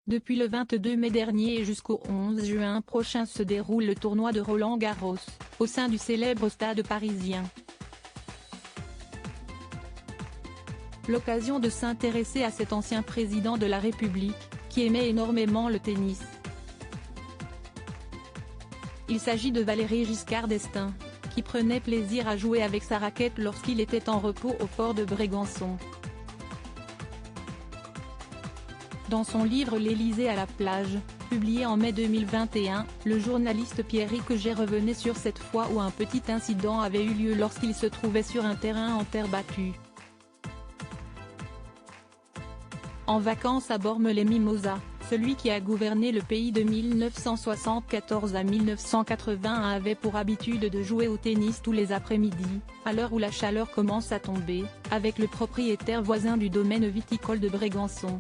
Depuis le 22 mai dernier et jusqu'au 11 juin prochain se déroule le tournoi de Roland-Garros, au sein du célèbre stade parisien. L'occasion de s'intéresser à cet ancien président de la République, qui aimait énormément le tennis. Il s'agit de Valéry Giscard d'Estaing, qui prenait plaisir à jouer avec sa raquette lorsqu'il était en repos au fort de Brégançon. Dans son livre L'Élysée à la plage, publié en mai 2021, le journaliste Pierrick Auger revenait sur cette fois où un petit incident avait eu lieu lorsqu'il se trouvait sur un terrain en terre battue. En vacances à Bormes-les-Mimosas, celui qui a gouverné le pays de 1974 à 1981 avait pour habitude de jouer au tennis tous les après-midi, à l'heure où la chaleur commence à tomber, avec le propriétaire voisin du domaine viticole de Brégançon.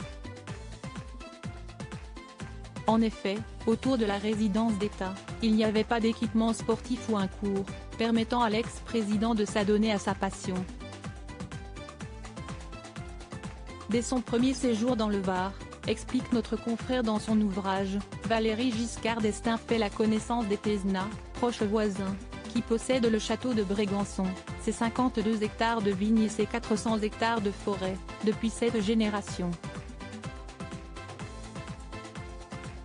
En effet, autour de la résidence d'État, il n'y avait pas d'équipement sportif ou un cours, permettant à l'ex-président de s'adonner à sa passion. Dès son premier séjour dans le Var, explique notre confrère dans son ouvrage, Valéry Giscard d'Estaing fait la connaissance des Thézenat, proches voisins, qui possèdent le château de Brégançon, ses 52 hectares de vignes et ses 400 hectares de forêt, depuis 7 générations.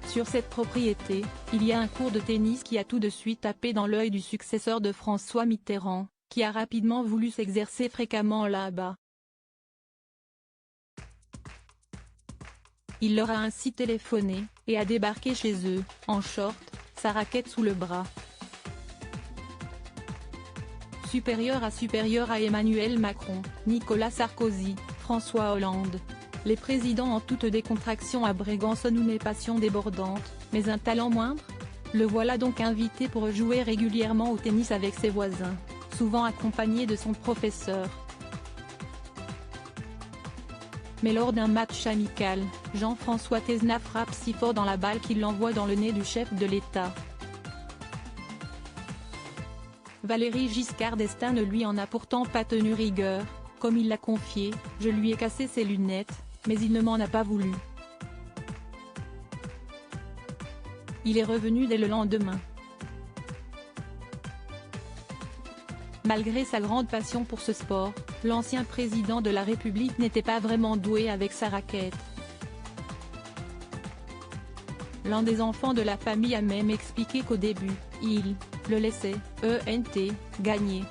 Sur cette propriété, il y a un court de tennis qui a tout de suite tapé dans l'œil du successeur de François Mitterrand, qui a rapidement voulu s'exercer fréquemment là-bas. Il leur a ainsi téléphoné, et a débarqué chez eux, en short, sa raquette sous le bras. Supérieur à Emmanuel Macron, Nicolas Sarkozy, François Hollande. Les présidents en toute décontraction à Brégançon une passion débordante, mais un talent moindre? Le voilà donc invité pour jouer régulièrement au tennis avec ses voisins, souvent accompagné de son professeur. Mais lors d'un match amical, Jean-François Thézenat frappe si fort dans la balle qu'il l'envoie dans le nez du chef de l'État. Valéry Giscard d'Estaing ne lui en a pourtant pas tenu rigueur, comme il l'a confié, je lui ai cassé ses lunettes, mais il ne m'en a pas voulu. Il est revenu dès le lendemain. Malgré sa grande passion pour ce sport, l'ancien président de la République n'était pas vraiment doué avec sa raquette. L'un des enfants de la famille a même expliqué qu'au début, il le laissait gagner.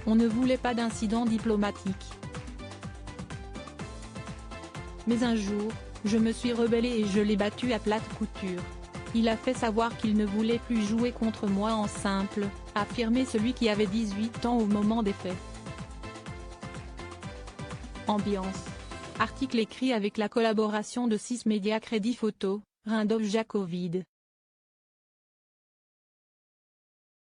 On ne voulait pas d'incident diplomatique. Mais un jour, je me suis rebellé et je l'ai battu à plate couture. Il a fait savoir qu'il ne voulait plus jouer contre moi en simple, affirmait celui qui avait 18 ans au moment des faits. Ambiance. Article écrit avec la collaboration de 6 médias Crédit Photo, Rindolph Jacovid.